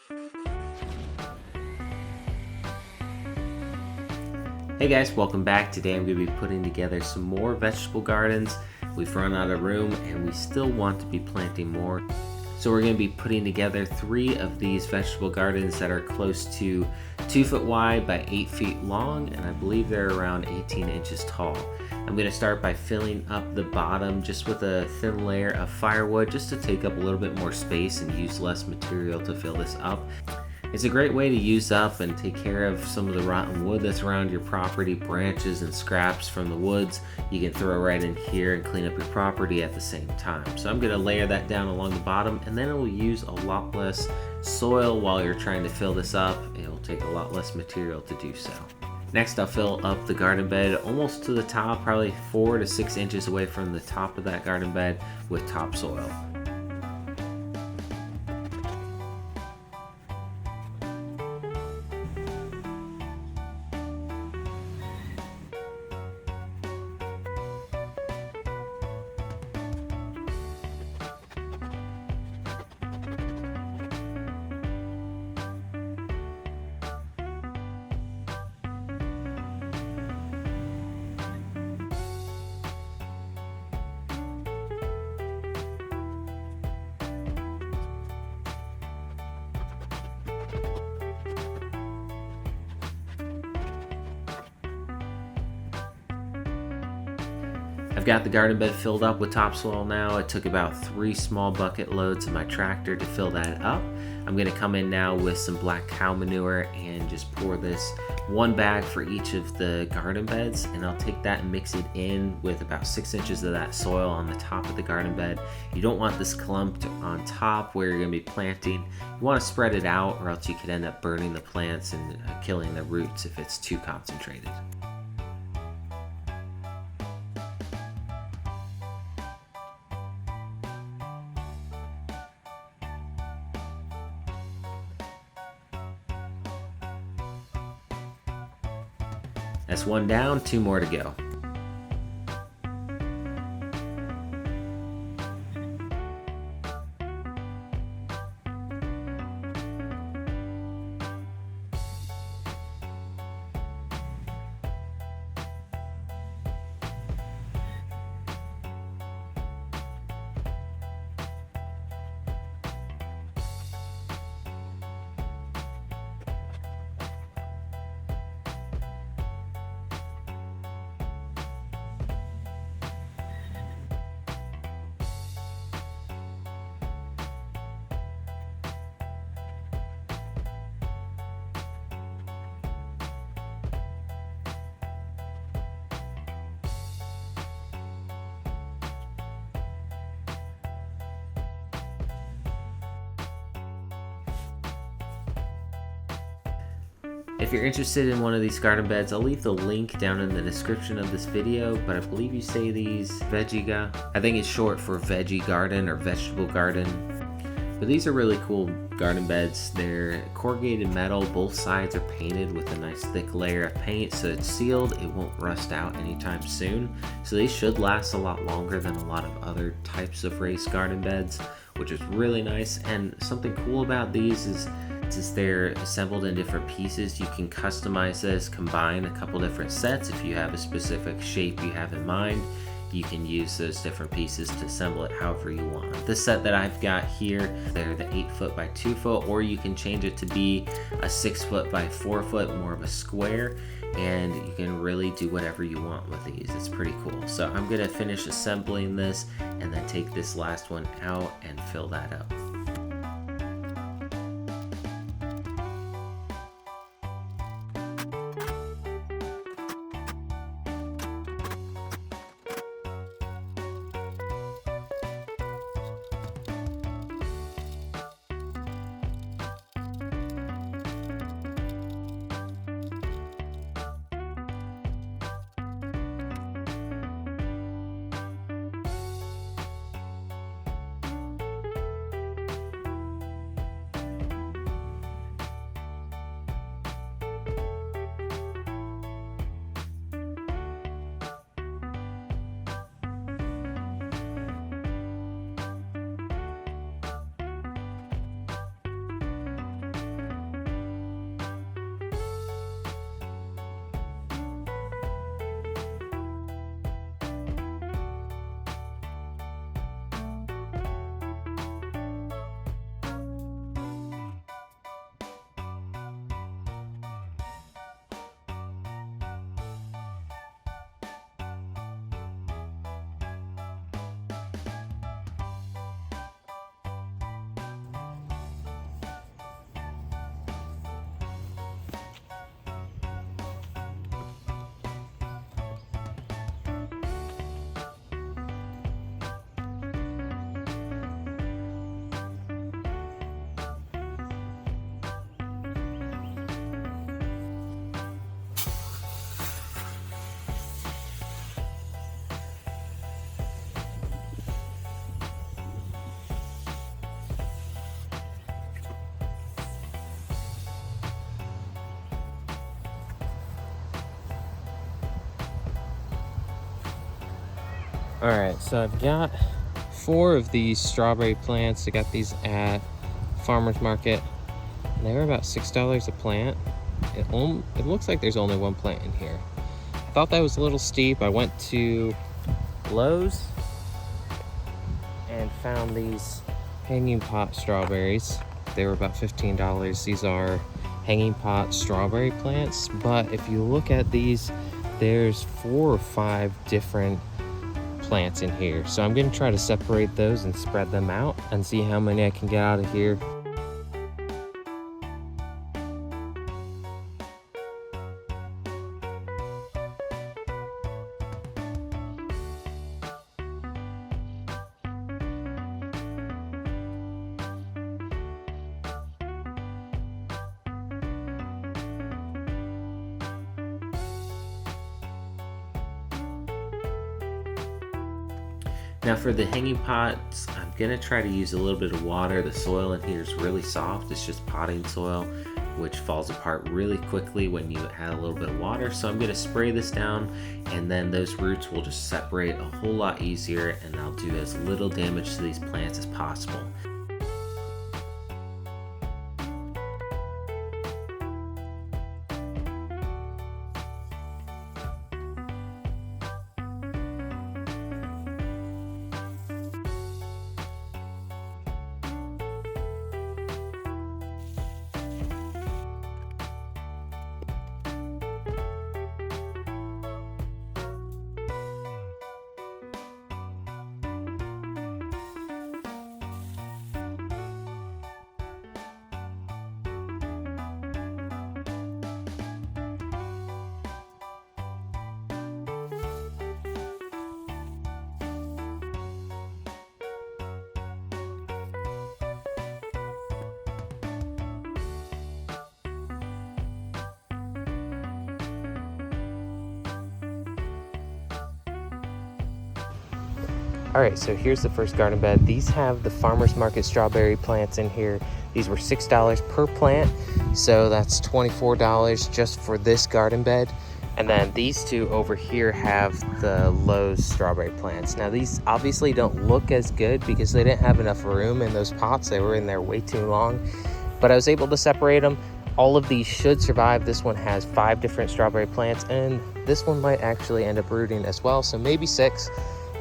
Hey guys, welcome back. Today I'm going to be putting together some more vegetable gardens. We've run out of room and we still want to be planting more. So we're going to be putting together 3 of these vegetable gardens that are close to 2 foot wide by 8 feet long, and I believe they're around 18 inches tall. I'm going to start by filling up the bottom just with a thin layer of firewood just to take up a little bit more space and use less material to fill this up. It's a great way to use up and take care of some of the rotten wood that's around your property, branches and scraps from the woods. You can throw right in here and clean up your property at the same time. So I'm going to layer that down along the bottom, and then it will use a lot less soil while you're trying to fill this up. It will take a lot less material to do so. Next, I'll fill up the garden bed almost to the top, probably 4 to 6 inches away from the top of that garden bed with topsoil. I've got the garden bed filled up with topsoil now. It took about 3 small bucket loads of my tractor to fill that up. I'm going to come in now with some black cow manure and just pour this 1 bag for each of the garden beds, and I'll take that and mix it in with about 6 inches of that soil on the top of the garden bed. You don't want this clumped on top where you're going to be planting. You want to spread it out, or else you could end up burning the plants and killing the roots if it's too concentrated. That's 1 down, 2 more to go. If you're interested in one of these garden beds, I'll leave the link down in the description of this video, but I believe you say these Vegega. I think it's short for veggie garden or vegetable garden. But these are really cool garden beds. They're corrugated metal, both sides are painted with a nice thick layer of paint, so it's sealed, it won't rust out anytime soon. So these should last a lot longer than a lot of other types of raised garden beds, which is really nice. And something cool about these is, since they're assembled in different pieces, you can customize this, combine a couple different sets. If you have a specific shape you have in mind, you can use those different pieces to assemble it however you want. This set that I've got here, they're the 8 foot by 2 foot, or you can change it to be a 6 foot by 4 foot, more of a square, and you can really do whatever you want with these. It's pretty cool. So I'm gonna finish assembling this and then take this last one out and fill that up. All right, so I've got 4 of these strawberry plants. I got these at farmer's market. And they were about $6 a plant. It looks like there's only 1 plant in here. I thought that was a little steep. I went to Lowe's and found these hanging pot strawberries. They were about $15. These are hanging pot strawberry plants, but if you look at these, there's 4 or 5 different plants in here. So I'm gonna try to separate those and spread them out and see how many I can get out of here. Now for the hanging pots, I'm gonna try to use a little bit of water. The soil in here is really soft. It's just potting soil, which falls apart really quickly when you add a little bit of water. So I'm gonna spray this down, and then those roots will just separate a whole lot easier, and I'll do as little damage to these plants as possible. All right, so here's the first garden bed. These have the farmer's market strawberry plants in here. These were $6 per plant, so that's $24 just for this garden bed. And then these 2 over here have the Lowe's strawberry plants. Now these obviously don't look as good because they didn't have enough room in those pots. They were in there way too long, but I was able to separate them. All of these should survive. This one has 5 different strawberry plants, and this one might actually end up rooting as well, so maybe 6.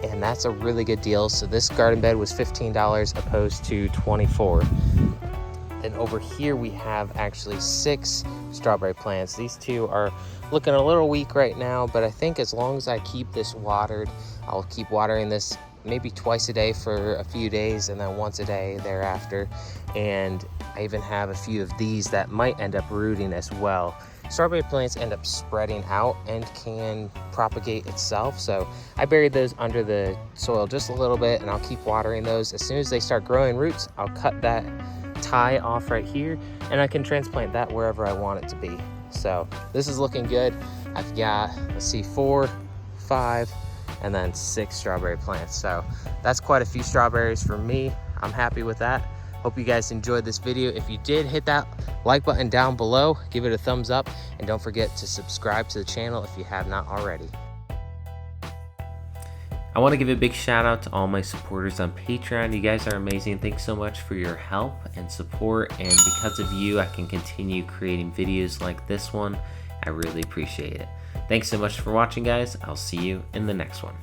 And that's a really good deal. So this garden bed was $15 opposed to $24. Then over here we have actually 6 strawberry plants. These 2 are looking a little weak right now, but I think as long as I keep this watered, I'll keep watering this maybe twice a day for a few days and then once a day thereafter. And I even have a few of these that might end up rooting as well. Strawberry plants end up spreading out and can propagate itself, so I buried those under the soil just a little bit, and I'll keep watering those. As soon as they start growing roots, I'll cut that tie off right here, and I can transplant that wherever I want it to be. So this is looking good. I've got, let's see, 4, 5, and then 6 strawberry plants. So that's quite a few strawberries for me. I'm happy with that. Hope you guys enjoyed this video. If you did, hit that like button down below, give it a thumbs up, and don't forget to subscribe to the channel if you have not already. I want to give a big shout out to all my supporters on Patreon. You guys are amazing. Thanks so much for your help and support, and because of you, I can continue creating videos like this one. I really appreciate it. Thanks so much for watching, guys. I'll see you in the next one.